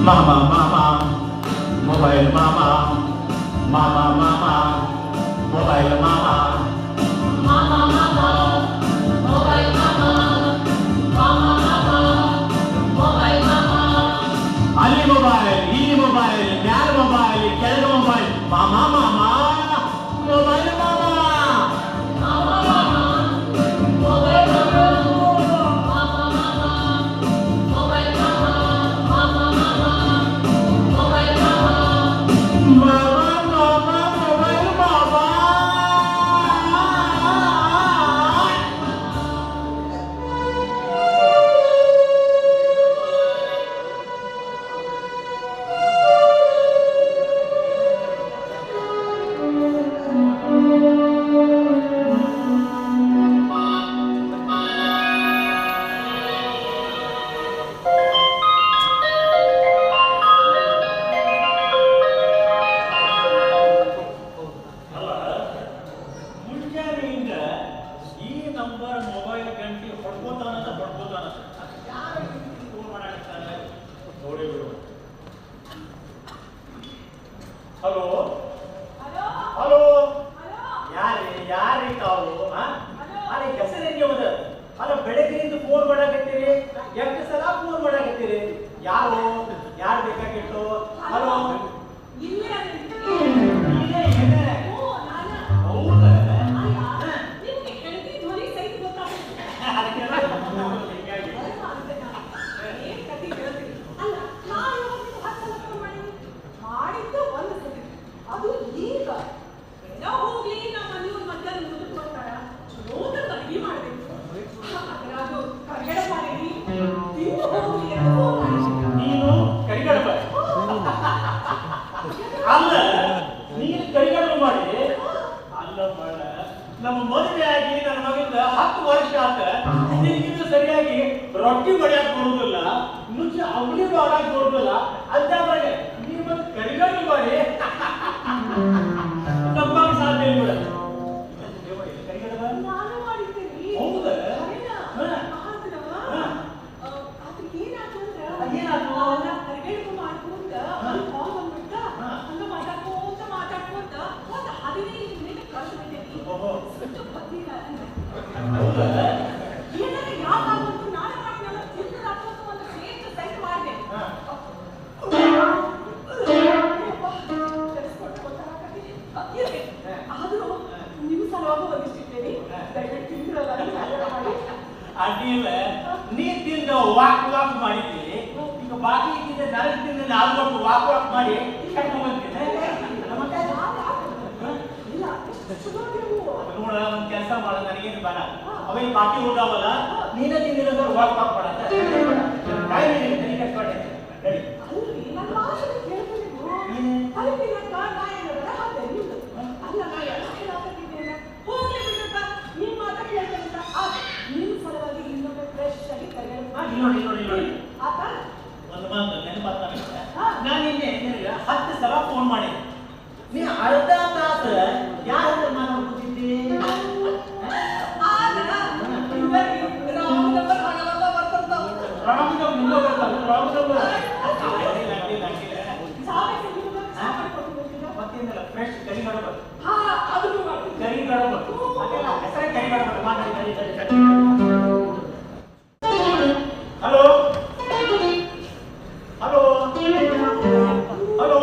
Mama, mama, mobile mama, mama, mama, mobile mama, mama mama mobile mama mama mama mobile mama ಅಲ್ಲಿ mobile ಇಲ್ಲಿ mobile ಮ್ಯಾಲ mobile ಕೆಳಗ mobile ಮಾಮಾ ಮಾಮಾ mobile ಮಾಮಾ mama mama mobile mama mama mama mobile mama mama mama mobile mama ಮಾಮಾ ಮಾಮಾ mobile ಮಾಮಾ ಮುಂಜಾನೆಯಿಂದ ಈ ನಂಬರ್ ಮೊಬೈಲ್ ಗಂಟೆ ಹೊಡ್ಕೋತಾನ ಯಾರು ಫೋನ್ ಮಾಡಾಕತ್ತಾನೆ ನೋಡಿ ಬಿಡು. ಹಲೋ ಹಲೋ ಯಾರೀ ತಾವು? ಅಲ್ಲ ಹೆಸರೇನು ಅವದ? ಅಲ್ಲ ಬೆಳಗ್ಗೆಯಿಂದ ಫೋನ್ ಮಾಡಾಕತ್ತೀರಿ, ಎಷ್ಟು ಸಲ ಫೋನ್ ಮಾಡಾಕತ್ತೀರಿ? ಯಾರು ಬೇಕಾಗಿತ್ತು? ಹಲೋ ಹೌದಾ? ಅದು ಈಗ ಎಲ್ಲ ಹೋಗ್ಲಿ ನಮ್ಮ ಮನೆಯವ್ರ ಮಧ್ಯಾಹ್ನ ಊಟಕ್ಕೆ ಬರ್ತಾರ, ಚಲೋದ ಅಡಿಗೆ ಮಾಡ್ಬೇಕು, ಅದು ಕರ್ಗಡ ಮಾಡಿ ತಿಂದು ಹೋಗ್ಲಿ ಅಂತ ಫೋನ್ ಮಾಡಿದ್ರು. ನೀನು ಕರಿಗಡಬ ಅಲ್ಲ, ನೀನು ಕರಿಗಡಬ ಮಾಡಿ ಅಲ್ಲ ಮಾಡ. ನಮ್ಮ ಮದುವೆ ಆಗಿ ನನ್ನ ಮಗಂದ 10 ವರ್ಷ ಆತ, ನಿನಗಿದು ಸರಿಯಾಗಿ ರೊಟ್ಟಿ ಬಡಿಯಾಕ ಬರುದಿಲ್ಲ, ನುಚ್ಚ ಅವಳಿ ಮಾಡಾಕ ಬರುದಿಲ್ಲ ಅಂತ ನೀವು ಕರಿಗಡಬ ಮಾಡಿ ತಪ್ಪಾಗ ಸಾಧ್ಯ ಇಲ್ಲ. ಕರಿಗಡಬ ನಾನು ಮಾಡಿದ್ದೇನೆ. ಹೌದಾ? ಅದಕ್ಕೆ ಏನಾಯ್ತು ಅಂದ್ರೆ ಏನಾಯ್ತು? ಕರಿಗಡಬು ಮಾಡ್ಕೊಂತ ಕಾಲ್ ಬಂದ್ಬಿಟ್ಟ, ಹಂಗ ಮಾತಾಡ್ಕೊಂತ ಒಂದು 15 ಮಿನಿಟ್ ಕಳ್ಸಿ ಬಿಟ್ಟಿದ್ವಿ. ಸುಟ್ಟು ಬದ್ದಿಲ್ಲ ಹೌದಾ? ಏನಾದ್ರೆ ಯಾಕಾಗ್ಬೇಕು, ನಾಳೆ ಮಾಡ್ತೀನಲ್ಲ, ತಿಂದು ಹಾಕೋದು ಒಂದು ಟೇಸ್ಟ್ ಸೆಟ್ ಮಾಡಿದೆ. ಆದ್ರೂ ನಿಮ್ ಸಲುವಾಗಿ ಒಂದಿಷ್ಟಿದ್ದೇನೆ, ದಯವಿಟ್ಟು ತಿಂದ್ರಲ್ಲ ಮಾಡಿ. ಅಡ್ಡಿಲ್ಲ, ನೀ ತಿಂದ ವಾಕ್ ಮಾಡಿದ್ವಿ, ಈಗ ಬಾಕಿ ತಿಂದ ನನಗೆ ತಿಂದ ನಾನು ಕೊಟ್ಟು ವಾಕ್ ಮಾಡಿ ಕಟ್ಕೊಂಡು ಬಂದಿದ್ದೆ. ಇಲ್ಲ, ಎಷ್ಟು ಚಲೋಗಿರು. ನೋಡ, ಒಂದು ಕೆಲಸ ಮಾಡ, ನನಗೇನು ಬೇಡ, ಅವೇನು ಬಾಕಿ ಉಳ್ದಾವಲ್ಲ, ನೀನೇ ತಿಂದಿಲ್ಲ ವಾಕ್ ಮಾಡ ಅಲ್ರಿ, ನನ್ನ ಮಾತನ್ನ ಕೇಳ್ಕೊಂಡಿದ್ರು. ಅದಕ್ಕೆ ನನ್ನ ನಾಯಕರ ಹಾಗೆ ನಿಮ್ದು. ಅಲ್ಲ, ನಾ ಎಲ್ಲ ಹೇಳಾಕತ್ತಿದ್ದೇನೆ, ಹೋಗ್ಲಿ ಬಿಡಪ್ಪ, ನಿಮ್ ಮಾತ ಕೇಳ್ಕೊಂತ ಆದ್ರೆ ನಿಮ್ ಸಲುವಾಗಿ ಇನ್ನೊಮ್ಮೆ ಫ್ರೆಶ್ ಆಗಿ ನೋಡಿ ಆತ ಒಂದು ಮಾತು ನೆನಪಾಗ್ತಾನೆ. ನಾನು ನಿನ್ನೆ ನಿನಗೆ 10 ಸಲ ಫೋನ್ ಮಾಡಿದ್ದೆ, ನೀ ಅರ್ಧ ತಾಸು ಯಾರ ಹತ್ರ ಮಾತಾಡ್ಕೊತಿದ್ದಿ? ಮತ್ತೇನಲ್ಲ ಫ್ರೆಶ್ ಕರಿಗಡಬ ಹೆಸರೇ ಕರಿಗಡಬ ಮಾಡಿ. Hello hello hello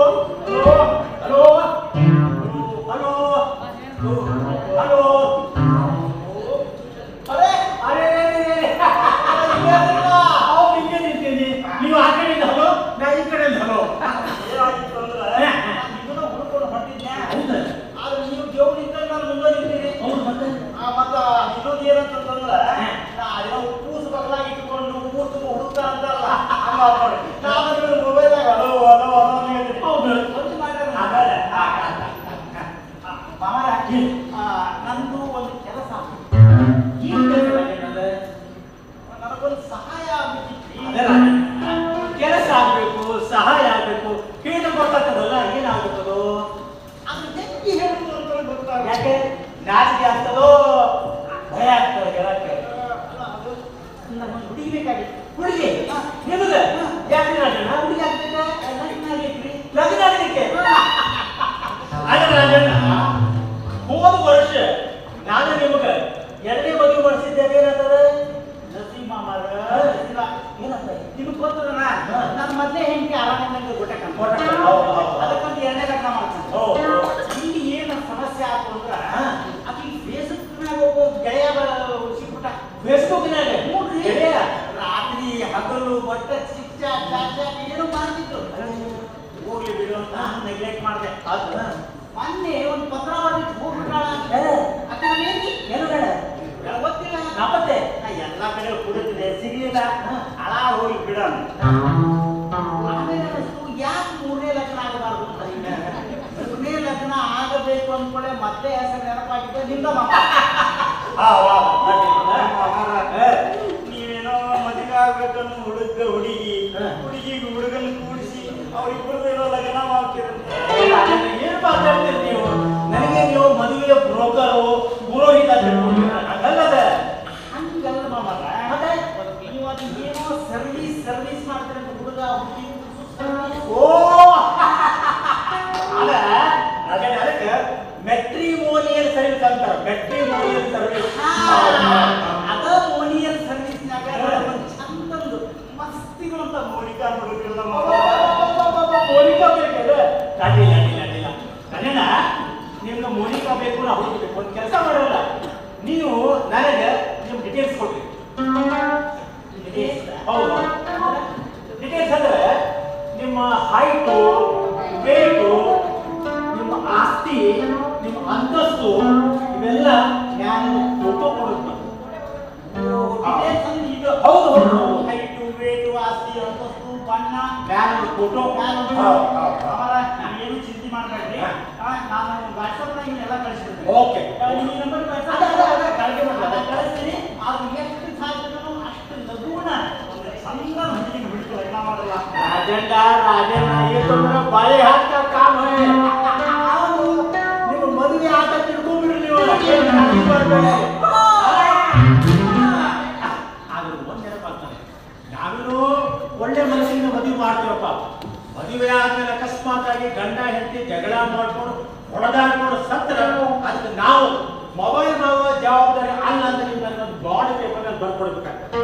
hello hello hello ಅರೆ ಅರೆ ಹಿಂಗೆ ನಿಂತೀನಿ. ನೀವು ಆ ಕಡೆಯಿಂದ ಹಲೋ, ನಾ ಈ ಕಡೆಯಿಂದ ಹಲೋ. ಏನಾಗಿತ್ತು ಅಂದ್ರೆ ಇದನ್ನ ಹುಡ್ಕೊಂಡು ಹೊಟ್ಟಿದ್ದೆ. ಹೌದಾ? ಆದ್ರೆ ನೀವು ದೇವ್ರಿಂದ ನಾನು ಮುಂದೆ ನಿಂತೀನಿ. ಹೌದು, ಮತ್ತೆ ಇನ್ನೊಂದು ಏನಂತಂದ್ರೆ ನಾ ಏನೋ ಕೂಸು ಬದಲಾಗಿ ಇಟ್ಕೊಂಡು ಕೂಸು ಹುಡುಕ್ತಾ ಅಂತಾರಲ್ಲ, ಹಂಗ ನೋಡಿ ನಾನು ಮೊಬೈಲಾಗ ಹಲೋ ಹಲೋ ಹಲೋ ಹೇಳ್ತೀನಿ. ಹೌದು, ಒಂದು ಮಾತಾಡ ಮಾಮರ, ನಂದು ಒಂದು ಕೆಲಸ. ಏನು ಕೆಲಸ ಏನಂದ್ರೆ ನನಗೊಂದು ಸಹಾಯ ಆಗಬೇಕಿತ್ತು. ಕೆಲಸ ಆಗ್ಬೇಕು, ಸಹಾಯ ಆಗ್ಬೇಕು, ಹೇಳಿ ಗೊತ್ತಾಗ್ತದಲ್ಲ, ಏನಾಗ್ಬೇಕದು? ಅದು ಹೆಂಗೆ ಹೇಳುದು ಅಂತ ಗೊತ್ತಾಗ. ಯಾಕೆ ನಾಚಿಕೆ ಆಗ್ತದೋ ಭಯ ಆಗ್ತದೆ ಹೇಳಕ್ಕೆ? ಅಲ್ಲ, ಅದು ನನ್ನ ಹುಡುಗಿ ಬೇಕಾಗಿತ್ತು. ಹುಡುಗಿ ನಿಮಗೆ ಯಾಕೆ ರಾಜಣ್ಣ ಹುಡುಗಿ ಆಗ್ತೈತೆ ಲಗ್ನ ಆಗಲಿಕ್ಕೆ ಅಲ್ಲ ರಾಜಣ್ಣ ಹೋದ ವರ್ಷ ನಾನು ನಿಮಗೆ ಎರಡನೇ ಮದುವೆ ಮಾಡಿಸಿದ್ದೇನೆ ಏನಂತದ ನಸೀಮ್ ಮಾಮಾರ ಏನಂತ ನಿಮಗೆ ಗೊತ್ತದನ ನನ್ನ ಮೊದಲೇ ಹೆಂಡತಿ ಆರಾಮಿಂದ ಅದಕ್ಕೊಂದು ಎರಡನೇ ಲಗ್ನ ಮಾಡ್ತೀನಿ ಇಲ್ಲಿ ಏನು ಸಮಸ್ಯೆ ಆಯ್ತು ಅಂದ್ರೆ ಆಕಿ ಫೇಸ್ಬುಕ್ನಾಗ ಒಬ್ಬ ಗೆಳೆಯ ಸಿಕ್ಬಿಟ್ಟ ಫೇಸ್ಬುಕ್ನಾಗ ಗೆಳೆಯ ರಾತ್ರಿ ಹಗಲು ಒಟ್ಟ ಚಿಕ್ಕ ಏನೋ ಮಾಡ್ತಿದ್ರು ಹೋಗ್ಲಿ ಬಿಡು ಅಂತ ನೆಗ್ಲೆಕ್ಟ್ ಮಾಡಿದೆ ಅದು ಮೊನ್ನೆ ಒಂದು ಪತ್ರ ಬರ್ಬಿಟ್ಟು ಹೋಗ್ಬಿಟ್ಟಾಳ ಏನು ಬೇಡ ಗೊತ್ತಿಲ್ಲ ನಾಪತ್ತೆ ಎಲ್ಲ ಕಡೆ ಕುಡಿತಿದೆ ಸಿಗ್ಲಿಲ್ಲ ಹಳ ಹೋಗಿ ಬಿಡ ಆಮೇಲೆ ಯಾಕೆ ಮೂರನೇ ಲಗ್ನ ಆಗಬಾರ್ದು ಮೂರನೇ ಲಗ್ನ ಆಗಬೇಕು ಅಂದ್ಕೊಳ್ಳೆ ಮತ್ತೆ ಹೆಸರು ನೆನಪಾಗಿದೆ ನಿಂದ ನೀವೇನೋ ಮದುವೆ ಆಗ್ಬೇಕನ್ನು ಹುಡುಗಿಗೆ ಹುಡುಗನ ಕೂಡಿಸಿ ಅವ್ರಿಬ್ಬರದ್ದು ಏನೋ ಲಗ್ನ ಮಾಡ್ತಿರಂತೆ ಏನು ಮಾತಾಡ್ತೀರಿ ನೀವು ನನಗೆ ನೀವು ಮದುವೆಯ ಬ್ರೋಕರು ಪುರೋಹಿತ ಹಂಗಲ್ಲದ ಹಂಗಲ್ಲ ಮಾಮಾರ ನೀವು ಅದು ಏನೋ ಸರ್ವಿಸ್ ಮಾಡ್ತಾರೆ ಅಂತ ಹುಡುಗ ಹುಡುಗಿ ಓ ಅದಕ್ಕೆ ಮೆಟ್ರಿಮೋನಿಯಲ್ ಸರ್ವಿಸ್ ಅಂತಾರೆ ಮೆಟ್ರಿಮೋನಿಯಲ್ ಸರ್ವಿಸ್ ಅದ ಮೋನಿಯಲ್ ಸರ್ವಿಸ್ನಾಗ ಚಂದಂದು ಮಸ್ತಿರುವಂತ ಮೋನಿಕಾ ಹುಡುಗರನ್ನ ಮೋನಿಕಾ ಬೇಕಲ್ಲ ಅಡ್ಡಿಲ್ಲ ಕನ್ನಡ ನಿಮ್ಗೆ ಮೋನಿಕಾ ಬೇಕು ನಾವು ಹುಡುಗಬೇಕು ಒಂದು ಕೆಲಸ ಮಾಡೋಲ್ಲ ನೀವು ನನಗೆ ನಿಮ್ಮ ಡಿಟೇಲ್ಸ್ ಕೊಡ್ರಿ ಹೌದು ಡಿಟೇಲ್ಸ್ ಅಂದ್ರೆ ನಿಮ್ಮ ಹೈಟು ವೇಟು ನಿಮ್ಮ ಆಸ್ತಿ ನಿಮ್ಮ ಅಂತಸ್ತು ಇವೆಲ್ಲ ನಾನು ಫೋಟೋ ಕೊಡುತ್ತೆ ಹೌದು ಹೈಟು ವೇಟು ಆಸ್ತಿ ಅಂತಸ್ತು ಬಣ್ಣ ನಾನು ಫೋಟೋ ಏನು ಚಿಂತೆ ಮಾಡಬೇಡ್ರಿ ನಾನು ವಾಟ್ಸಪ್ನಾಗ ಎಲ್ಲ ಕಳಿಸ್ತೀನಿ ಓಕೆ ಈ ನಂಬರ್ ಕಳಿಸ್ತೀನಿ ಅದು ಎಷ್ಟು ಸಾಧ್ಯನೋ ಅಷ್ಟು ಲಘುನ ಚಂದ ಮನೆಗೆ ಬಿಡ್ತು ಲಗ್ನ ಮಾಡಲ್ಲ ರಾಜಣ್ಣ ಏತಂದ್ರೆ ಬಾಳೆ ಹಾಕ ಕಾಮ ನಿಮ್ಮ ಮದುವೆ ಆಟ ತಿಳ್ಕೊಂಡ್ಬಿಡ್ರಿ ನೀವು ಆದ್ರೂ ಒಂದ್ ನೆನಪಾಗ್ತಾನೆ ನಾವೇನು ಒಳ್ಳೆ ಮನಸ್ಸಿನ ಮದುವೆ ಮಾಡ್ತೀವಪ್ಪ ಮದುವೆ ಆದ್ಮೇಲೆ ಅಕಸ್ಮಾತ್ ಆಗಿ ಗಂಡ ಹೆಂಡತಿ ಜಗಳ ಮಾಡ್ಕೊಂಡು ಹೊಡೆದಾಡ್ಕೊಂಡು ಸತ್ರ ಅದಕ್ಕೆ ನಾವು ಮೊಬೈಲ್ ಮಾಡುವ ಜವಾಬ್ದಾರಿ ಅಲ್ಲ ಅಂತ ನೀವು ನನಗೊಂದು ಬಾಡಿ ಪೇಪರ್ನಲ್ಲಿ ಬರ್ಕೊಡ್ಬೇಕಾಗ್ತದೆ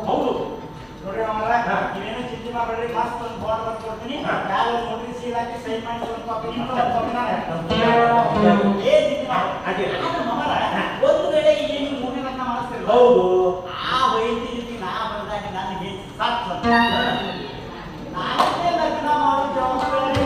ಹೌದು ನೋಡ್ರಿ ನೀವೇನು ಚಿಂತೆ ಮಾಡಬೇಡ್ರಿ ಮಸ್ತ್ ಒಂದು ಬಾರ್ಡ್ ಬರ್ಕೊಡ್ತೀನಿ ಯಾವ ನೋಡ್ರಿ ಸೀಲ್ ಹಾಕಿ ಸೈನ್ ಮಾಡಿ ಒಂದು ವೇಳೆ ಈಗ ನೀವು ಮೂರನೇ ಲಗ್ನ ಮಾಡಿಸ್ತೀರಿ ಹೌದು ಆ ವಯಸ್ಸಿಗೆ ನಾ ಬಂದಾಗ ನಾನು ಹೇಗೆ ಸಾಕು ನಾನೇ ಲಗ್ನ ಮಾಡೋ ಜವಾಬ್ದಾರಿ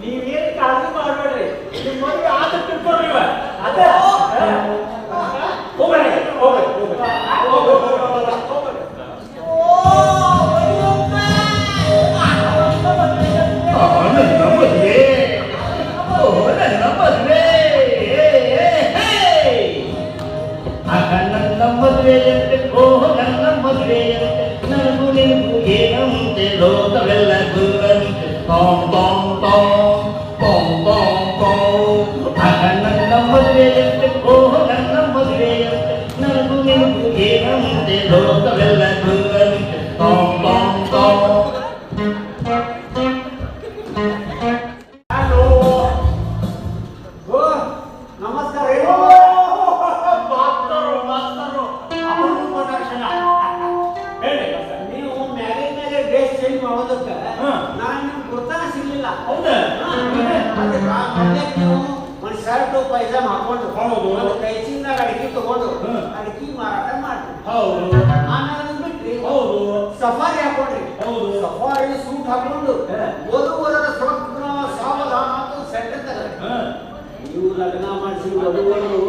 ನೀವೇನು ಕಾಳಜಿ ಮಾಡಬೇಡ್ರಿ ನಿಮ್ಮ ಮದುವೆ ಆದ ತಿಳ್ಕೊಡ್ರಿ ಅದೇ ನನಗೂ ನಿನಗೂ ಏನಂತೆ ಲೋಕವೆಲ್ಲ ಗುರುವಂತೆ ಪಾಂ ಪಾಂ ಪಾಂ ಪಾಂ ಪಾಂ ಪಾಂ ನನ್ನ ಮದುವೆಯಂತೆ ನನ್ನ ಮದುವೆಯಂತೆ ನನಗೂ ನಿನಗೂ ಏನಂತೆ ಲೋಕವೆಲ್ಲ ಗುರುವಂತೆ ಪಾಂ ಪಾಂ ಪಾಂ ಶರ್ಟ್ ಪೈಜಾಮ ಹಾಕೊಂಡು ಹೌದು ಕೈ ಚಿನ್ನಾಗ ಅಡಿಕೆ ತಗೊಂಡು ಅಡಿಕೆ ಮಾರಾಟ ಮಾಡ್ರಿ ಹೌದು ಆಮೇಲೆ ಬಿಟ್ರಿ ಹೌದು ಸಫಾರಿ ಹಾಕೊಂಡ್ರಿ ಹೌದು ಸಫಾರಿ ಸೂಟ್ ಹಾಕೊಂಡು ಓದುವರ ಸಾವಧಾನ ಸೆಟ್ ತಗರಿ ನೀವು ಲಗ್ನ ಮಾಡಿಸಿ ಓದುವರು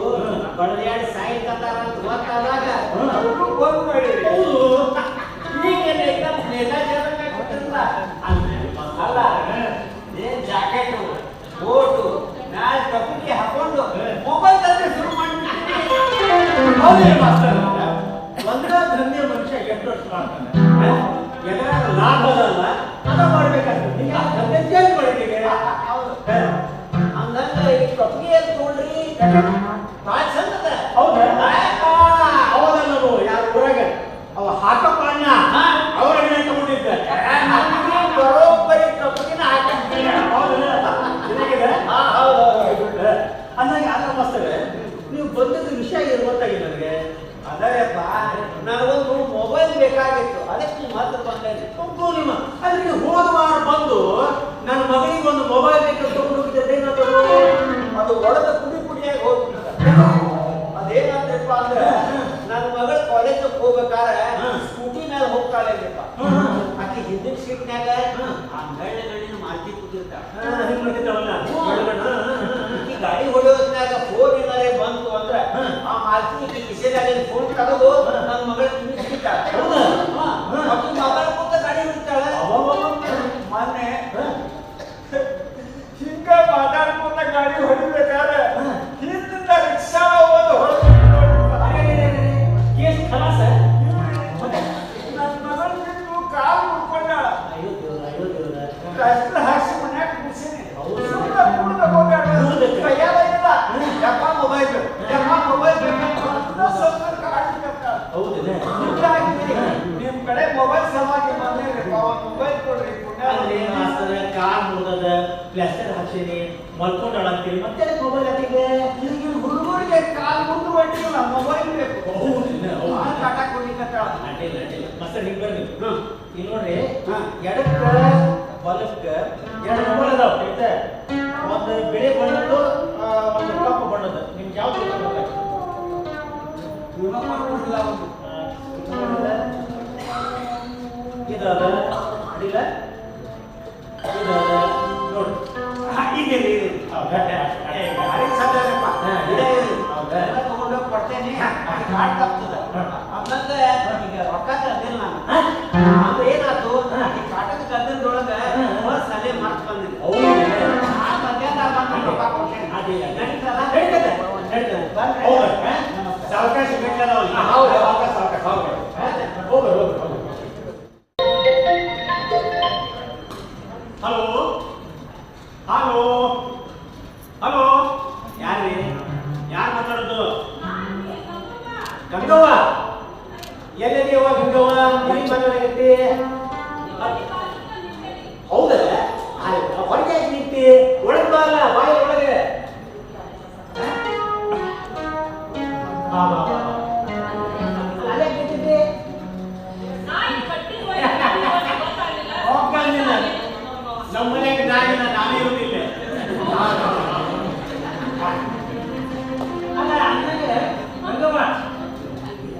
ಬಡದಾಡಿ ಸಾಯಿ ಕತ್ತಾರ ಅಂತ ಗೊತ್ತಾದಾಗ ಹೋಗಿ ಮಾಡಿರಿ ಈಗೇನು ಎಕ್ದಮ್ ಅಲ್ಲ ಏನ್ ಜಾಕೆಟ್ ಕೋಟು ಮ್ಯಾಚ್ ಕಪ್ಪಿಗೆ ಹಾಕೊಂಡು ಮೊಬೈಲ್ ತಂದ್ರೆ ಶುರು ಮಾಡಿ ಒಂದೇ ಧನ್ಯ ಮನುಷ್ಯ ಎಷ್ಟು ವರ್ಷ ಮಾಡ್ತಾನೆ ಎದುರಾಗ ಲಾಭ ಅದಲ್ಲ ಅದ ಮಾಡ್ಬೇಕಾಗ್ತದೆ ಈಗ ಅದನ್ನೇ ಚೇಂಜ್ ಮಾಡಿದ್ದೀವಿ ಹೌದು ಹಂಗಂಗ ಈ ಕಪ್ಪಿಗೆ ತೋಳ್ರಿ ಭಾಳ ಚಂದ ಅದ ಹೌದಾ ಹೌದಲ್ಲ ಯಾರು ಊರಾಗ ಅವ ಹಾಕಪ್ಪ ಅಣ್ಣ ಅವ್ರ ಅಣ್ಣ ತಗೊಂಡಿದ್ದೆ ಬರೋಬ್ಬರಿ ಕಪ್ಪಿನ ಹಾಕಂತೀನಿ ಚೆನ್ನಾಗಿದೆ ಹೌದು ಅಂದಾಗ ಯಾರ ಮಸ್ತವೆ ನೀವು ಬಂದದ್ದು ವಿಷಯ ಏನು ಗೊತ್ತಾಗಿಲ್ಲ ನನಗೆ ಅದಪ್ಪ ನನಗೊಂದು ಮೊಬೈಲ್ ಬೇಕಾಗಿತ್ತು ಅದಕ್ಕೆ ನೀವು ಮಾತ್ರ ಬಂದೇನೆ ಒಬ್ಬು ನಿಮ್ಮ ಅಂದ್ರೆ ನೀವು ಹೋದ ವಾರ ಬಂದು ನನ್ನ ಮಗನಿಗೆ ಒಂದು ಮೊಬೈಲ್ ಬೇಕು ತಗೊಂಡು ಹೋಗಿದ್ದೆ ಅದು ಒಳದ ಪುಡಿಯಾಗಿ ಹೋಗ್ಬಿಟ್ಟದ ಅದೇನಾದ್ರಪ್ಪ ಅಂದ್ರೆ ನನ್ನ ಮಗಳ ಕಾಲೇಜ್ ಹೋಗ್ಬೇಕಾದ್ರೆ ಸ್ಕೂಟಿ ಮೇಲೆ ಹೋಗ್ತಾಳೆ ಆಕೆ ಹಿಂದಿನ ಸೀಟ್ನ್ಯಾಗ ಆ ಗಣ್ಣಿನ ಮಾರ್ತಿ ಕೂತಿರ್ತಾಳ ಈ ಗಾಡಿ ಹೊಡೆಯೋದ್ನಾಗ ಫೋನ್ ಏನಾರೇ ಬಂತು ಅಂದ್ರೆ ಆ ಮಾರ್ತಿ ಕಿಸೆದಾಗ ಫೋನ್ ತಗೋದು ನನ್ನ ಮಗಳ ತಿನ್ನಿಸ್ಬಿಟ್ಟಾಳೆ ಮಗಳ ಕೂತ ಗಾಡಿ ಹೊಡಿತಾಳೆ ಮೊನ್ನೆ ಹಿಂಗ ಮಾತಾಡ್ಕೊಂಡ ಗಾಡಿ ಹೊಡಿಬೇಕಾದ್ರೆ ಹಿಂದಿಂದ ರಿಕ್ಷಾ ಒಂದು ಹೊಡೆದು ಕೇಸ್ ಖಲಾಸ ನನ್ನ ಮಗಳು ಬಿಟ್ಟು ಕಾಲು ಮುಟ್ಕೊಂಡಾಳ ಕಷ್ಟ ಹಾಕಿ ಮನ್ಯಾಗ ಕೂರ್ಸೀನಿ ಕೈಯಾಗ ಇಲ್ಲ ಯಪ್ಪ ಮೊಬೈಲ್ ನಿಮ್ ಕಡೆ ಮೊಬೈಲ್ ಸಲುವಾಗಿ ಬಂದೇನ್ರಿಪ್ಪ ಒಂದು ಮೊಬೈಲ್ ಕೊಡ್ರಿ ಕಾರ್ ಮುರಿದದ ಪ್ಲಾಸ್ಟರ್ ಹಾಕ್ಸೀನಿ ಮಲ್ಕೊಂಡಾಳ ಅಂತೀರಿ ಮತ್ತೆ ಮೊಬೈಲ್ ಹಾಕಿಗೆ ಈಗಿನ ಹುಡುಗರಿಗೆ ಕಾಲು ಮುಂದೆ ಹೊಟ್ಟಿಲ್ಲ ಮೊಬೈಲ್ ಬೇಕು ಕಾಟ ಕೊಡ್ಲಿಕ್ಕತ್ತಾಳ ಅಡ್ಡಿಲ್ಲ ಮತ್ತೆ ಹಿಂಗ್ ಬರ್ರಿ ಇಲ್ಲಿ ನೋಡ್ರಿ ಎಡಕ್ಕ ಬಲಕ್ಕ ಎರಡು ಮೊಬೈಲ್ ಅದಾವ ಆಯ್ತಾ ಒಂದು ಬಿಳಿ ಬಣ್ಣದ್ದು ಒಂದು ಕಪ್ಪು ಬಣ್ಣದ್ದು ನಿಮ್ಗೆ ಯಾವ್ದು ಕೊಡಿಲ್ಲ ಒಂದು ಇದಾದ ಅಡಿಲ್ಲ ಇದಾದ ನೋಡಿ ಈಗ ತಗೊಂಡೋಗಿ ಕೊಡ್ತೇನೆ ಕಾರ್ಡ್ ತಪ್ತದ ಹಂಗಂದ್ರೆ ಈಗ ರೊಕ್ಕ ತಂದಿಲ್ಲ ನಾನು ಅದು ಏನಾಯ್ತು ಈ ಕಾಟದ ಗದ್ದಲದೊಳಗೆ ಬಸ್ ಅಲ್ಲೇ ಮರ್ತು ಬಂದಿದೆ ರೊಕ್ಕ ಕೊಡ್ತೇನೆ ಸಾವಕಾಶ ಬೇಕಾದ ಹೌದು. ಹಲೋ ಹಲೋ ಹಲೋ ಯಾರ್ರಿ ಯಾರು ಮಾತಾಡೋದು ಗಂಗವ್ವ ಎಲ್ಲಿದೆಯವ್ವ ಗಂಗವ್ವ ಎಲ್ಲಿ ಮಾತಾಡಕತ್ತಿ ಹೌದಾ ಹೊರಗೆ ನಿಂತಿ ಒಳಗೆ ಬಾಲ ಬಾಯಿ ಒಳಗೆ ಬಾ ಬಾ ಬಾ ಅಲ್ಲೇ ನಿಂತಿದ್ದೆ ಹೋಗ್ಬಂದಿಲ್ಲ ನಮ್ಮ ಮನೆಗೆ ನಾಯಿನ ನಾನೇ ಇರುವುದಿಲ್ಲ ಅಲ್ಲ ಅಂದಾಗ ಗಂಗವ್ವ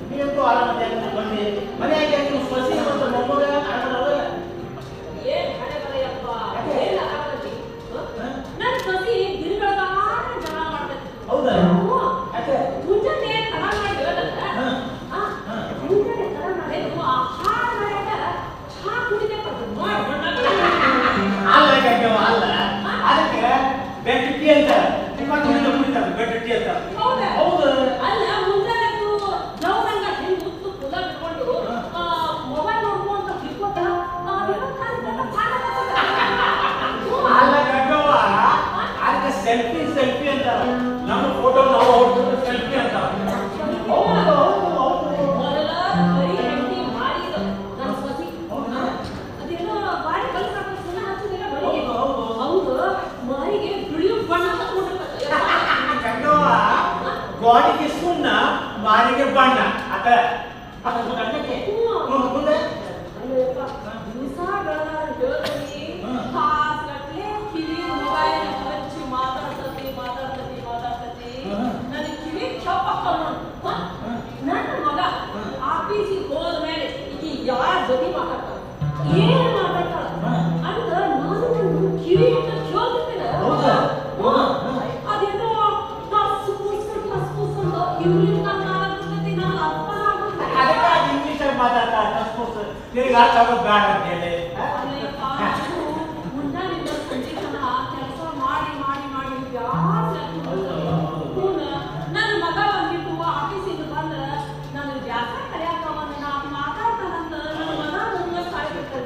ನೀವಂತೂ ಆರಾಮದ ಬನ್ನಿ ಮನೆಯಾಗಿ ನೀವು ಸೊಸಿ ಮತ್ತು ಮೊಮ್ಮಗ ಆರಾಮದಲ್ಲ ಹೌದಾ ಯಾಕೆ ಅಲ್ಲ ಗಂಗವ್ವ ಅಲ್ಲ ಅದಕ್ಕೆ ಬೆಡ್ ಟೀ ಅಂತಾರೆ ನಿಮ್ಮ ಕುಡಿತಾರೆ ಬೆಡ್ ಟೀ ಅಂತಾರೆ ಹೌದು ಅಲ್ಲ ಗಂಗವ್ವ ಅದಕ್ಕೆ ಸೆಲ್ಫಿ ಅಂತಾರೆ ನಮ್ಮ ಫೋಟೋ ನಾವು ಹೊಡ್ಕೊಂಡು ಸೆಲ್ಫಿ ಅಂತಾರೆ ಹೌದು ಗಂಗವ್ವ ಗೋಡಿಗೆ ಸುಣ್ಣ ಮಾರಿಗೆ ಬಣ್ಣ ಅದ ಗಂಡಕ್ಕೆ ಮುಂದೆ ನನ್ನ ಮಗ ಆಫೀಸಿಗೆ ಹೋದ ಮೇಲೆ ಈಗ ಯಾರ ಜೊತೆ ಮಾತಾಡ್ತಾಳ ಏನ್ ಮಾತಾಡ್ತಾಳ ಅಂತ ನಾನು ಕಿವಿ ಇಟ್ಟು ಕೇಳ್ತಿದ್ದೇನೆ ಅದೇನೋ ಟಸ್ ಪುಸ್ ಅಂತ ಇಂಗ್ಲಿಷ್ ನಾನು ಅರ್ಥ ಅದಕ್ಕಾಗಿ ಇಂಗ್ಲೀಷಲ್ಲಿ ಮಾತಾಡ್ತಾ ನಿನಗೆ ಅರ್ಥ ಆಗೋದು ಬೇಡ ಅಂತ ಹೇಳಿ ಮುಂಜಾನಿಂದ ಸಂಜೆ ತನಕ ಕೆಲಸ ಮಾಡಿ ಮಾಡಿ ಮಾಡಿ ನನ್ನ ಮಗ ಬಂದ್ಬಿಟ್ಟು ಆಫೀಸಿಗೆ ಬಂದ್ರೆ ನಾನು ಜಾಸ್ತಿ ಕರೆಯಾಕವನ್ನ ಮಾತಾಡ್ತಾನಂತ ನನ್ನ ಮಗ ನನ್ನ ಸಾಯ್ಬಿಡ್ತಾರೆ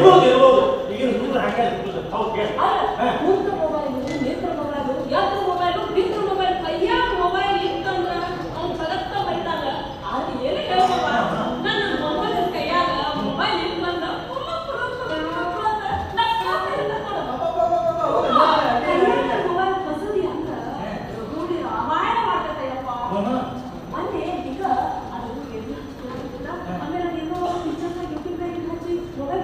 ಇರ್ಬೋದು ಇರ್ಬೋದು ಈಗ ಹುಡುಗರು ಹಾಗೆ ಹೌದು ಹೇಳಿ ಅಲ್ಲ ಕುಂತ ಮೊಬೈಲ್ ನಿಂತ ಮೊಬೈಲ್ ಎದ್ರ ಮೊಬೈಲ್ ಬಿದ್ರ ಮೊಬೈಲ್ ಕೈಯಾಗ ಮೊಬೈಲ್ ಇತ್ತಂದ್ರ ಅವ್ನು ಸಗತ್ತ ಬೈತಾಗ ಅದು ಏನು ಹೇಳ್ಬವ ನನ್ನ ಮೊಬೈಲ್ ಕೈಯಾಗ ಮೊಬೈಲ್ ಇತ್ತಂದ್ರ ಮೊಬೈಲ್ ಕಸದಿ ಅಂತ ನೋಡಿ ರಾಮಾಯಣ ಮಾಡ್ತೈತಪ್ಪ ಮೊನ್ನೆ ಈಗ ಅದು ಆಮೇಲೆ ಏನೋ ಪಿಕ್ಚರ್ನಾಗ ಯೂಟ್ಯೂಬ್ನಾಗ ಹಚ್ಚಿ ಮೊಬೈಲ್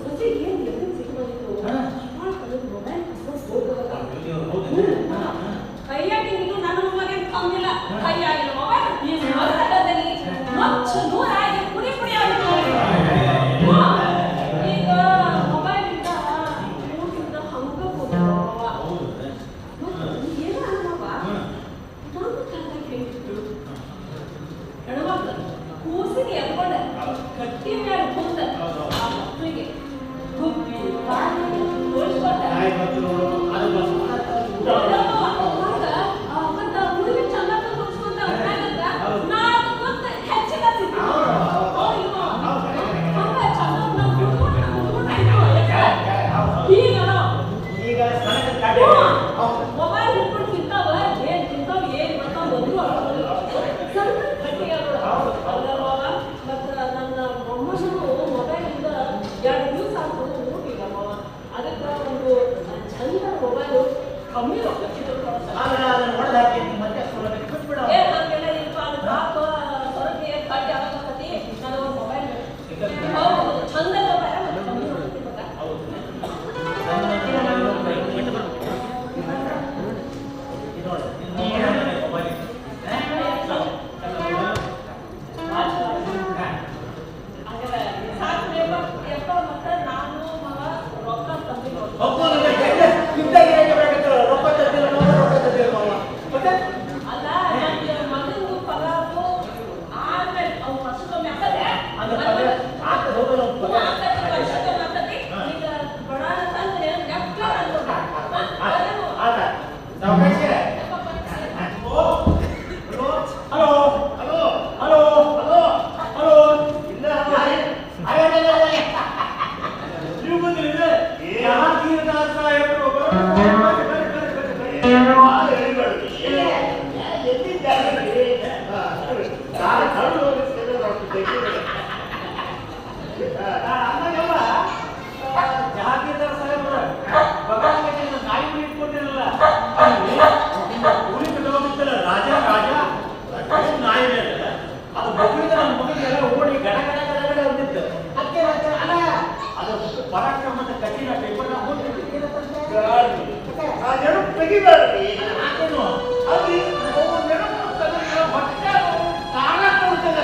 ಸೊಸೆ ಏನು ಎದ್ದು ಸಿಗ್ಬೋದಿತ್ತು ಮೊಬೈಲ್ ಕೈಯಾಗಿ ಇದು ನನ್ನ ಮೊಬೈಲ್ ಕಮ್ಮಿಲ್ಲ ಕೈಯಾಗಿನ ಮೊಬೈಲ್ ಈ ಮರದಲ್ಲಿ ಮಚ್ಚ ನೂರಾಗಿ ಪುಡಿ ಪುಡಿ ಆಗಿದೆ ಈಗ ಮೊಬೈಲ್ ಇಂದ ಊಟದಿಂದ ಹಂಗ ಏನು ಅನ್ನವ ನಮ್ಮ ಕಾಲದಾಗ ಹೇಳಿದ್ರು ಹೆಣ್ಮಕ್ಳು ಕೂಸಿಗೆ ಎತ್ಕೊಂಡ ಕಟ್ಟಿ ಮೇಲೆ ಕುಂತ ಆ ಮಕ್ಕಳಿಗೆ ಗುಬ್ಬಿ ಕಾಯಿ ತೋರಿಸ್ಕೊಟ್ಟ ಮತ್ತ ಹುಡುಗಿ ಚಂದ ತೋರಿಸ್ಕೊಂತ ನಾಲ್ಕು ಕುಂತ ಹೆಚ್ಚಿಗೆ ಈಗ ಮೊಬೈಲ್ ಹಿಡ್ಕೊಂಡು ತಿಂತಾವ ಏನ್ ತಿಂತಾವ ಏನ್ ಬರ್ತಾವ ಬಂದ್ರು ಸಣ್ಣ ಕಟ್ಟಿಗೆ ಮತ್ತ ನನ್ನ ಮೊಮ್ಮಗಳು ಮೊಬೈಲ್ ಇಂದ 2 ದಿವಸ ಆಗ್ತದೆ ಊಟಿಲ್ಲ ಅದಕ್ಕೆ ಒಂದು ಚಂದ ಮೊಬೈಲ್ ಕಮ್ಮಿ ಏ ಹಂಗೆಲ್ಲ ಇಲ್ಪ ಅದು ಪಾಪ ಹೊರಗೆ ಕಟ್ಟಿ ಆಗಕತ್ತಿ ನಾನು ಒಂದು ಮೊಬೈಲ್ ಹೌದು ಚಂದ ಮೊಬೈಲ್ ಕಮ್ಮಿ ಹೋಗ್ತಿ ಮಗ ಅಲ್ಲ ನನ್ನ ಮಗನಿಗೂ ಪಗಾರು ಆದ್ಮೇಲೆ ಅವ್ನು ವರ್ಷಕ್ಕೊಮ್ಮೆ ಆಗ್ತದೆ ಈಗ ಬಡ ಅಂತಂದ್ರೆ hello hello hello hello hello ನೀವು ಬಂದ್ರಿ ಜಹಾಗೀರ್ದಾರ್ ಸಾಹೇಬ್ರ ಬಗಾನ ನಾಯಿ ಮನೆ ಇಟ್ಕೊಂಡಿರಲ್ಲ ಊರಿಗೆ ಬಿಟ್ಟೋಗಿತ್ತಲ್ಲ ರಾಜ ರಾಜ ನಾಯಿ ಅದು ಮಗುವಿಂದ ನನ್ನ ಮಗನಿಗೆಲ್ಲ ಓಡಿ ಗಡ ಗಡ ಗಡ ಗಡ ಅಂತಿತ್ತು ಅದಕ್ಕೆ ಅಲ್ಲ ಅದು ಪರಾಕ್ರಮದ ಕಠಿಣ ಪೇಪರ್ ತೆಗಿಬೇಡ್ರಿ ಹಾಕೇನು ಅದು ನೆನಪು ಹೊಟ್ಟೆ ಕಾಲ ಕೊಡ್ತದೆ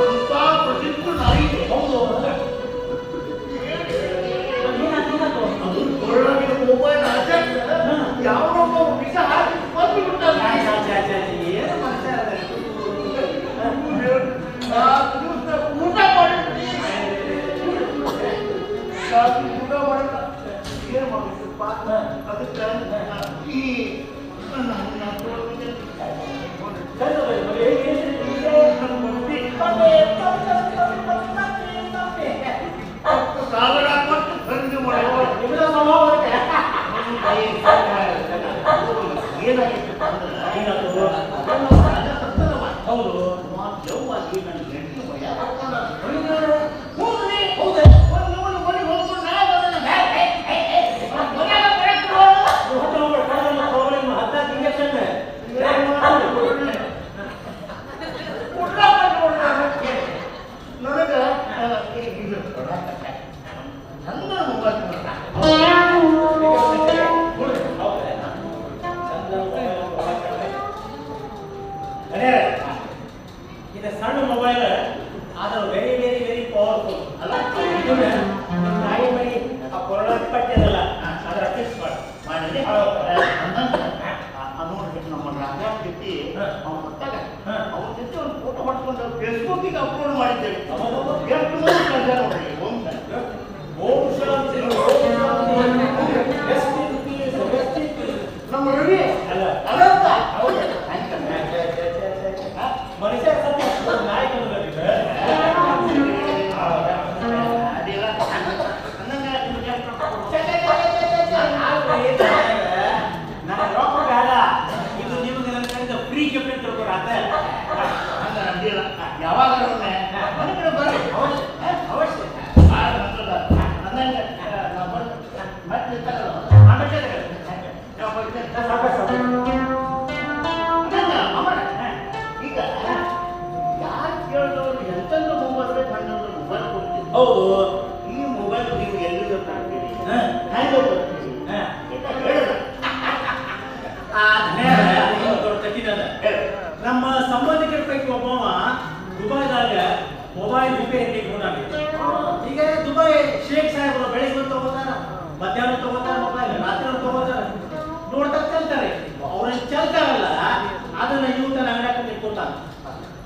ಅಂತ ಪ್ರಸಿದ್ಧ ನಾಯಿ ಹೌದು ಒಳಗಿನ ಮೊಬೈಲ್ ಯಾವೊಬ್ಬ ವಿಷ ಹಾಕಿ ಬಂದು ಬಿಡ್ತಾರೆ ಏನು ಮನುಷ್ಯ ಊಟ ಮಾಡಿ ಊಟ ಮಾಡಿಲ್ಲ ಏನು ಮಾಡಿಸಪ್ಪ ಅದಕ್ಕೆ ಈ ಕಾಗಡ ಕೊಟ್ಟು ಖರೀದಿ ಮಾಡುವ ನಿಮ್ದ ಸ್ವಭಾವ ಏನಾಗಿತ್ತು ಅಂದ್ರೆ ಹೌದು ಜವ್ವಾಗಿ ನನ್ನ ಹೆಂಡತಿ ಭಯ ಪಡ್ಕೊಂಡ ಇದು ಸಣ್ಣ ಮೊಬೈಲ್ ಆದ್ರೆ ವೆರಿ ವೆರಿ ವೆರಿ ಪವರ್ಫುಲ್ ಅಲ್ಲ ನಾಯಿ ಮರಿ ಆ ಕೊರೋನಾ ಪಟ್ಟಿದಲ್ಲ ಅದರ ಫಿಕ್ಸ್ ಮಾಡಿ ನೋಡಿ ನಮ್ಮ ರಾಜ ಜೊತೆ ಅವ್ನ ಗೊತ್ತಾಗ ಅವ್ರ ಜೊತೆ ಒಂದು ಫೋಟೋ ಮಾಡ್ಕೊಂಡು ಫೇಸ್ಬುಕ್ಕಿಗೆ ಅಪ್ಲೋಡ್ ಮಾಡಿದ್ದೇವೆ ಎಷ್ಟು ಮಂದಿ ಕಳ್ಸ ನೋಡ್ರಿ ಓಂ ಶಾಂತಿ ನಮ್ಮ ರವಿ ಅಲ್ಲ ಅದಂತ ಹೌದು ಮನುಷ್ಯ ಸತ್ಯ ನಾಯಿ ಸಂಬಂಧಿಕರ ಪೈಕಿ ಒಬ್ಬವ ದುಬೈದಾಗ ಮೊಬೈಲ್ ರಿಪೇರಿ ಈಗ ದುಬೈ ಶೇಖ್ ಸಾಹೇಬರು ಬೆಳಿಗ್ಗೆ ತಗೋತಾರ, ಮಧ್ಯಾಹ್ನ ತಗೋತಾರ ಮೊಬೈಲ್, ರಾತ್ರಿ ತಗೋತಾರ, ನೋಡ್ತಾ ಚೆಲ್ತಾರೆ. ಅವ್ರನ್ನ ಚೆಲ್ತಾರಲ್ಲ ಅದನ್ನ ಇವತ್ತನ ಅಂಗಡಿಯಾಗ ಇಟ್ಕೊತಾನ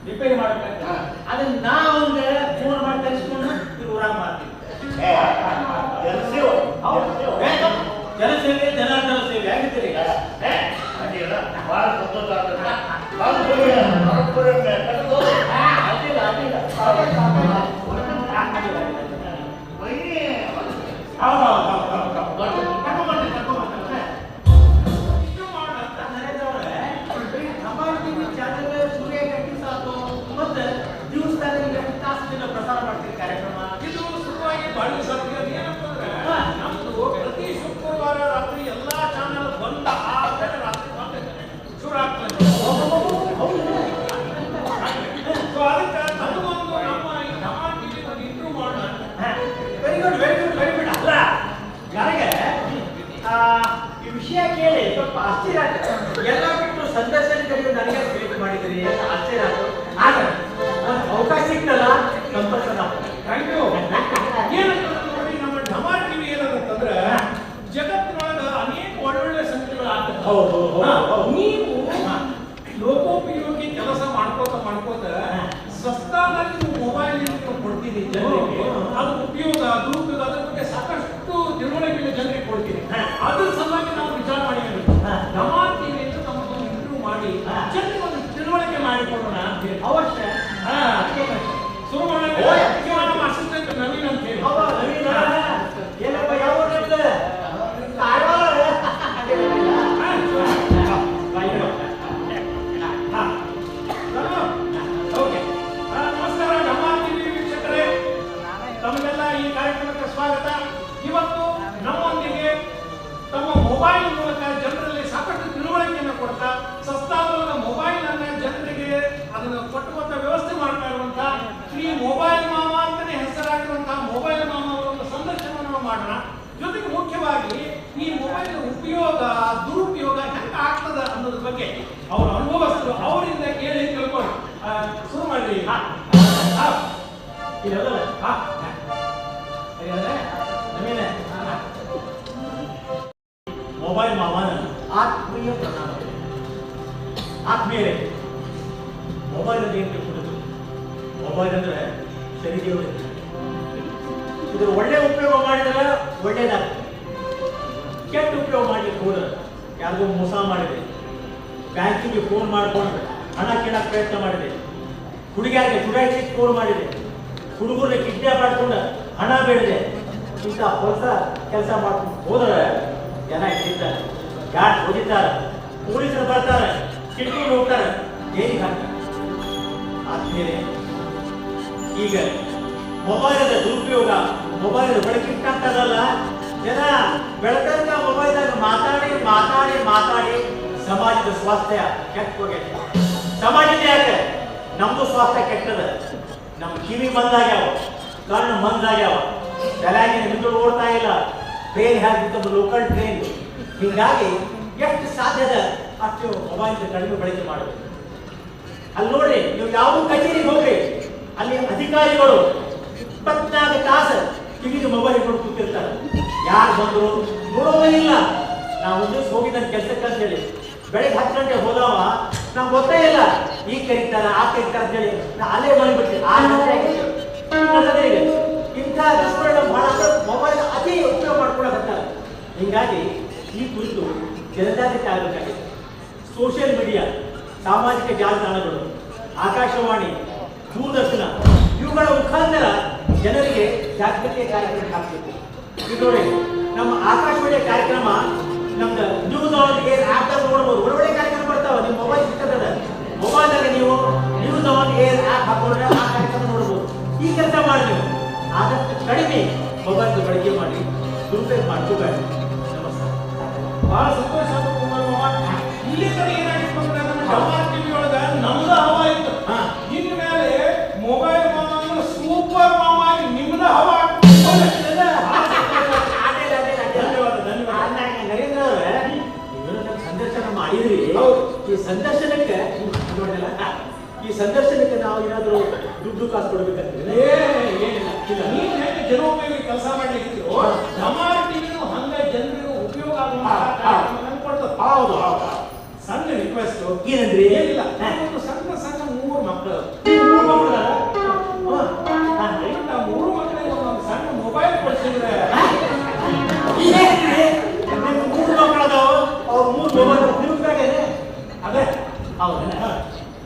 ರಿಪೇರಿ ಮಾಡ್ಬೇಕಂತ. ಅದನ್ನ ನಾ ಅವ್ನಿಗೆ ಫೋನ್ ಮಾಡಿ ತರಿಸ್ಕೊಂಡು ಇದು ಊರಾಗ ಮಾಡ್ತೀವಿ. ಜನಸೇವೆ ಜನಾರ್ದನ ಸೇವೆ ಆಗಿದ್ದೀರಿ. ಬಹಳ ಸಂತೋಷ ಆಗ್ತದೆ. ಪ್ರಸಾರ ಮಾಡ್ತೀರಿ ಕಾರ್ಯಕ್ರಮ. ಇದು ಸುಖವಾಗಿ ಬಾಳಿ ಸಾಧ್ಯ. ಏನಂತಂದ್ರೆ ನಮ್ದು ಪ್ರತಿ ಶುಕ್ರವಾರ ರಾತ್ರಿ ಎಲ್ಲಾ ಚಾನೆಲ್ ಬಂದ ಆದ್ಮೇಲೆ ರಾತ್ರಿ ಶುರು ಆಗ್ತದೆ. ಸೊ ಅದಕ್ಕೆ ನಮಗೊಂದು ನಮ್ಮ ಈ ಧಮಾಲ್ ಟಿವಿ ಒಂದು ಇಂಟ್ರೂ ಮಾಡೋಣ. Very good very good very good. ಅಲ್ಲ ನನಗೆ ಈ ವಿಷಯ ಕೇಳಿ ಸ್ವಲ್ಪ ಆಶ್ಚರ್ಯ ಆಗುತ್ತೆ. ಎಲ್ಲ ಬಿಟ್ಟು ಸಂದರ್ಶನ ಕಡೆಗೆ ನನಗೆ ಭೇಟಿ ಮಾಡಿದ್ರಿ ಆಶ್ಚರ್ಯ ಆಯ್ತು. ಆದ್ರೆ ಒಂದು ಅವಕಾಶ ಸಿಗ್ತಲ್ಲ ಸಂತೋಷ. Thank you. ಏನಂತಂದ್ರೆ ನೋಡಿ, ನಮ್ಮ ಧಮಾಲ್ ಟಿವಿ ಏನಂತಂದ್ರೆ ಜಗತ್ತಿನೊಳಗ ಅನೇಕ ಒಳ್ಳೊಳ್ಳೆ ಸಂಗತಿಗಳು ಆಗ್ತದೆ. ನೀವು ಲೋಕೋಪಯೋಗಿ ಕೆಲಸ ಮಾಡ್ಕೋತ ಸಸ್ತಾನಲ್ಲಿ ನೀವು ಮೊಬೈಲ್ ಕೊಡ್ತೀರಿ ಜನರಿಗೆ. ಅದು ಉಪಯೋಗ ದುರುಪಯೋಗ ಅದ್ರ ಬಗ್ಗೆ ಸಾಕಷ್ಟು ತಿಳುವಳಿಕೆ ಜನರಿಗೆ ಕೊಡ್ತೀರಿ. ಅದ್ರ ಸಲುವಾಗಿ ನಾವು ವಿಚಾರ ಮಾಡಿದ್ವಿ ಧಮಾಲ್ ಟಿವಿ ಅಂತ ನಮಗೊಂದು ಇಂಟರ್ವ್ಯೂ ಮಾಡಿ ಜನರಿಗೆ ಒಂದು ತಿಳುವಳಿಕೆ ಮಾಡಿಕೊಡೋಣ ಅಂತ ಹೇಳಿ. ಅವಶ್ಯ ಶುರು ಮಾಡೋಣ. ನಮ್ಮ ಅಸಿಸ್ಟೆಂಟ್ ನವೀನ್ ಅಂತ ಹೇಳಿ. ಏನಪ್ಪ ಯಾವ ನಮಸ್ಕಾರ ಧಮಾಲ್ ಟಿವಿ ವೀಕ್ಷಕರೇ, ತಮಗೆಲ್ಲ ಈ ಕಾರ್ಯಕ್ರಮಕ್ಕೆ ಸ್ವಾಗತ. ಇವತ್ತು ನಮ್ಮೊಂದಿಗೆ ತಮ್ಮ ಮೊಬೈಲ್ ಮೂಲಕ ಜನರಲ್ಲಿ ಸಾಕಷ್ಟು ತಿಳುವಳಿಕೆಯನ್ನು ಕೊಡ್ತಾ ಸಸ್ತಾದ ಮೊಬೈಲ್ ಅನ್ನ ಜನರಿಗೆ ಅದನ್ನು ಕೊಟ್ಟುವಂತ ವ್ಯವಸ್ಥೆ ಮಾಡ್ತಾ ಇರುವಂತ ಶ್ರೀ ಮೊಬೈಲ್ ಮಾಮ ಅಂತಾನೆ ಹೆಸರಾಗಿರುವಂತಹ ಮೊಬೈಲ್ ಮಾಮ ಅವರ ಒಂದು ಸಂದರ್ಶನವನ್ನು ಮಾಡೋಣ. ಜೊತೆಗೆ ಮುಖ್ಯವಾಗಿ ಈ ಮೊಬೈಲ್ ಉಪಯೋಗ ದುರುಪಯೋಗ ಹೆಂಗೆ ಆಗ್ತದ ಅನ್ನೋದ್ರ ಬಗ್ಗೆ ಅವರ ಅನುಭವಸ್ಥರು ಅವರಿಂದ ಕೇಳಿ ತಿಳ್ಕೊಳ್ಳಿ. ಶುರು ಮಾಡಿ. ಮೊಬೈಲ್ ಮಾವನ ಆತ್ಮೀಯ ಪ್ರಣಾಮ. ಆತ್ಮೀಯರೇ, ಮೊಬೈಲ್ ಅಂದ್ರೆ ಏನು ತಿಳ್ಕೊಂಡಿದ್ರು? ಮೊಬೈಲ್ ಅಂದ್ರೆ ಶರೀರ. ಇದ್ರ ಒಳ್ಳೆ ಉಪಯೋಗ ಮಾಡಿದ್ರೆ ಒಳ್ಳೇದಾಗ್ತದೆ, ಕೆಟ್ಟ ಉಪಯೋಗ ಮಾಡ್ಲಿಕ್ಕೆ ಹೋದ್ರೆ ಯಾರಿಗೂ ಮೋಸ ಮಾಡಿದೆ, ಬ್ಯಾಂಕಿಗೆ ಫೋನ್ ಮಾಡ್ಕೊಂಡ್ರೆ ಹಣ ಕೇಳಕ್ಕೆ ಪ್ರಯತ್ನ ಮಾಡಿದೆ, ಹುಡುಗಿಯಾರಿಗೆ ಚುಡಾಯಿಸಿ ಫೋನ್ ಮಾಡಿದೆ, ಹುಡುಗರಿಗೆ ಕಿಡ್ನಾಪ್ ಮಾಡ್ಕೊಂಡು ಹಣ ಬೇಡಿದೆ, ಇಂಥ ಹೊಸ ಕೆಲಸ ಮಾಡ್ಕೊಂಡು ಹೋದ್ರೆ ಜನ ಇಟ್ಟಿರ್ತಾರೆ, ಗಾಡ್ ಹೊಡಿತಾರೆ, ಪೊಲೀಸರು ಬರ್ತಾರೆ, ಕಿಟ್ಕೊಂಡು ಹೋಗ್ತಾರೆ, ಜೈಲಿಗೆ ಹಾಕ್ತಾರೆ. ಆದ್ಮೇಲೆ ಈಗ ಮೊಬೈಲ್ ದುರುಪಯೋಗ, ಮೊಬೈಲ್ ಬಳಕೆ ಆಗ್ತದಲ್ಲ, ಜನ ಬೆಳತನಕ ಮೊಬೈಲ್ದಾಗ ಮಾತಾಡಿ ಮಾತಾಡಿ ಮಾತಾಡಿ ಸಮಾಜದ ಸ್ವಾಸ್ಥ್ಯ ಕೆಟ್ಟ ಹೋಗೈತೆ. ಸಮಾಜದ ಯಾಕೆ ನಮ್ದು ಸ್ವಾಸ್ಥ್ಯ ಕೆಟ್ಟದ. ನಮ್ಮ ಕಿವಿ ಮಂದಾಗ್ಯಾವ, ಕಣ್ಣು ಮಂದಾಗ್ಯಾವ, ತಲೆಯಾಗಿ ನಿಂತು ಓಡ್ತಾ ಇಲ್ಲ, ಟ್ರೈನ್ ಹೇಗಿತ್ತು ಲೋಕಲ್ ಟ್ರೈನ್. ಹೀಗಾಗಿ ಎಷ್ಟು ಸಾಧ್ಯದ ಅಷ್ಟು ಮೊಬೈಲ್ ಕಡಿಮೆ ಬಳಕೆ ಮಾಡಬೇಕು. ಅಲ್ಲಿ ನೋಡ್ರಿ, ನೀವು ಯಾವ ಕಚೇರಿಗೆ ಹೋಗ್ರಿ, ಅಲ್ಲಿ ಅಧಿಕಾರಿಗಳು 24 ತಾಸು ಕಿವಿಗೆ ಮೊಬೈಲ್ ಇಟ್ಕೊಂಡು ಕೂತಿರ್ತಾರೆ. ಯಾರು ಬಂದ್ರು ನೋಡೋದೇ ಇಲ್ಲ. ನಾವು ಒಂದು ದಿವಸ ಹೋಗಿದ್ದ ಕೆಲಸಕ್ಕೆ ಅಂತ ಹೇಳಿ ಬೆಳಗ್ಗೆ 10 ಗಂಟೆ ಹೋದವ ನಮ್ಗೆ ಗೊತ್ತೇ ಇಲ್ಲ, ಈಗ ಕರೀತಾರ ಆ ಕರೀತಾರ ಅಂತ ಹೇಳಿ ನಾ ಅಲ್ಲೇ ಮಾಡಿಬಿಡ್ತೀವಿ. ಇಂಥ ದುಷ್ಪರಿಣಾಮ ಬಹಳ ಮೊಬೈಲ್ ಅತಿ ಉಪಯೋಗ ಮಾಡ್ಕೊಳಕತ್ತಾರೆ. ಹೀಗಾಗಿ ಈ ಕುರಿತು ಜನಜಾಗೃತಿ ಆಗಬೇಕಾಗಿದೆ. ಸೋಷಿಯಲ್ ಮೀಡಿಯಾ, ಸಾಮಾಜಿಕ ಜಾಲತಾಣಗಳು, ಆಕಾಶವಾಣಿ, ದೂರದರ್ಶನ ಇವುಗಳ ಮುಖಾಂತರ ಜನರಿಗೆ ಜಾಗೃತಿಯ ಕಾರ್ಯಕ್ರಮ ಹಾಕಬೇಕು. ಇದು ನೋಡಿ, ನಮ್ಮ ಆಕಾಶವಾಣಿಯ ಕಾರ್ಯಕ್ರಮ ನಮ್ದು ನ್ಯೂಸ್ ಆನ್ ಏರ್ ಆಪ್ ನೋಡ್ಬೋದು. ಒಳ್ಳೆ ಕಾರ್ಯಕ್ರಮ ಬರ್ತಾವ. ನಿಮ್ಮ ಮೊಬೈಲ್ ಸಿಗ್ತದ, ಮೊಬೈಲ್ದಾಗ ನೀವು ನ್ಯೂಸ್ ಆನ್ ಏರ್ ಆಪ್ ಹಾಕೊಂಡ್ರೆ ಆ ಕಾರ್ಯಕ್ರಮ ನೋಡ್ಬೋದು. ಈ ಕೆಲಸ ಮಾಡಿ ನೀವು ಆದಷ್ಟು ಕಡಿಮೆ ಮೊಬೈಲ್ ಬಳಕೆ ಮಾಡಿ, ದುರುಪಯೋಗ ಮಾಡ್ಕೋಬೇಡಿ. ನಮಸ್ಕಾರ. ಬಹಳ ಸಂತೋಷ ಆಯ್ತು ಕುಮಾರ್ ಮಾವ. ಇಲ್ಲಿ ತರ ಏನಾಗಿತ್ತು ಅಂದ್ರೆ ನಮ್ಮ ಧಮಾಲ್ ಟಿವಿ ಒಳಗ ನಮ್ದ ಹವಾ ಇತ್ತು. ಇನ್ಮೇಲೆ ಮೊಬೈಲ್ ಮಾಮ ಅಂದ್ರೆ ಸೂಪರ್ ಮಾಮ ಆಗಿ ನಿಮ್ದ ಹವಾ ನರೇಂದ್ರ ಅವರೇ, ಸಂದರ್ಶನ ಮಾಡಿದ್ರಿ. ಈ ಸಂದರ್ಶನಕ್ಕೆ ನೋಡಿಲ್ಲ ಈ ಸಂದರ್ಶನಕ್ಕೆ ನಾವು ಏನಾದರೂ ದುಡ್ಡು ಕಾಸು ಕೊಡಬೇಕಾಗ್ತದೆ. ಏನಿಲ್ಲ ನೀವು ಹೇಗೆ ಜನೋಪಯೋಗಿ ಕೆಲಸ ಮಾಡ್ಲಿಕ್ಕೆ ನಮ್ಮ ಟಿವಿನೂ ಹಂಗ ಜನರಿಗೂ ಉಪಯೋಗ ಕೊಡ್ತದೆ. ಹೌದು ಹೌದು. ಸಣ್ಣ ರಿಕ್ವೆಸ್ಟ್ ಏನಂದ್ರಿ? ಏನಿಲ್ಲ ಒಂದು ಸಣ್ಣ ಸಣ್ಣ 3 ಮಕ್ಕಳು ಆ 3 ಮಕ್ಕಳಿಗೆ ಒಂದೊಂದು ಸಣ್ಣ ಮೊಬೈಲ್ ಕೊಡ್ಸಿದ್ರೆ 3 ಮಕ್ಕಳದಾವು, ಅವ್ರು 3 ಮೊಬೈಲ್ ನಿಮ್ಗಾಗೇನೆ? ಅದೇ ಹೌದಾ?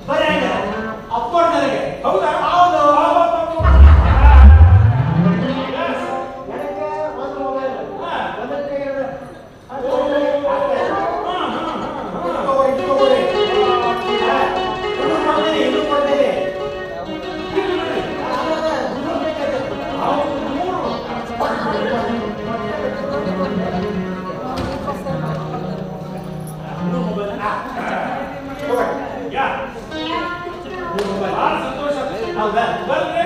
ಬರೀ ಹಂಗ ಅಪ್ಪೋರ್ ನನಗೆ. ಹೌದಾ? ಹೌದು. ಬಹಳ ಸಂತೋಷ. ಹೌದಾ? ಬರ್ರಿ.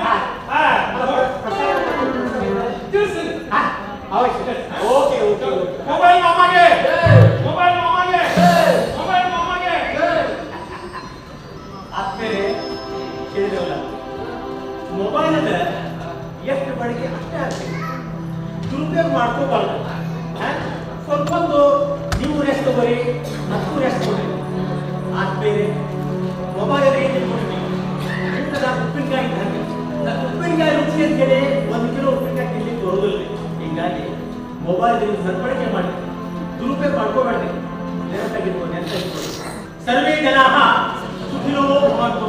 ತಿಳಿಸಿ. Okay okay. ಮೊಬೈಲ್ ಮಾಮಾಗೆ ಮೊಬೈಲ್ ಮಾಮಾಗೆ ಮೊಬೈಲ್ ಮಾಮಾಗೆ. ಆದ್ಮೇಲೆ ಕೇಳಿದವಲ್ಲ, ಮೊಬೈಲ್ ಎಷ್ಟು ಬಳಕೆ ಅಷ್ಟೇ ಆಗ್ತದೆ, ದುರುಪಯೋಗ ಮಾಡ್ಕೋಬಾರ್ದು. ಸ್ವಲ್ಪ ಹೊತ್ತು ನೀವು ರೆಸ್ಟ್ ತಗೋರಿ, ನನಗೂ ರೆಸ್ಟ್ ಕೊಡಿ. ಆದ್ಮೇಲೆ ಮೊಬೈಲ್ ಏನು ಕೊಡ್ತೀವಿ ನಾನು ಉಪ್ಪಿನಕಾಯಿ ಇದ್ದಂಗೆ, ನಾನು ಉಪ್ಪಿನಕಾಯಿ ರುಚಿ ಅಂತೇಳಿ 1 ಕಿಲೋ ಉಪ್ಪಿನಕಾಯಿ ತಿನ್ಲಿಕ್ಕೆ ಬರೋದಿಲ್ಲ. ಹೀಗಾಗಿ ಮೊಬೈಲ್ ಸದ್ಬಳಕೆ ಮಾಡಿ, ದುರುಪಯೋಗ ಮಾಡ್ಕೋಬೇಡ್ರಿ. ನೆನಪಾಗಿರ್ಬೋದು. ಸರ್ವೇ ಜನಾಃ ಸುಖಿನೋ ಭವಂತು.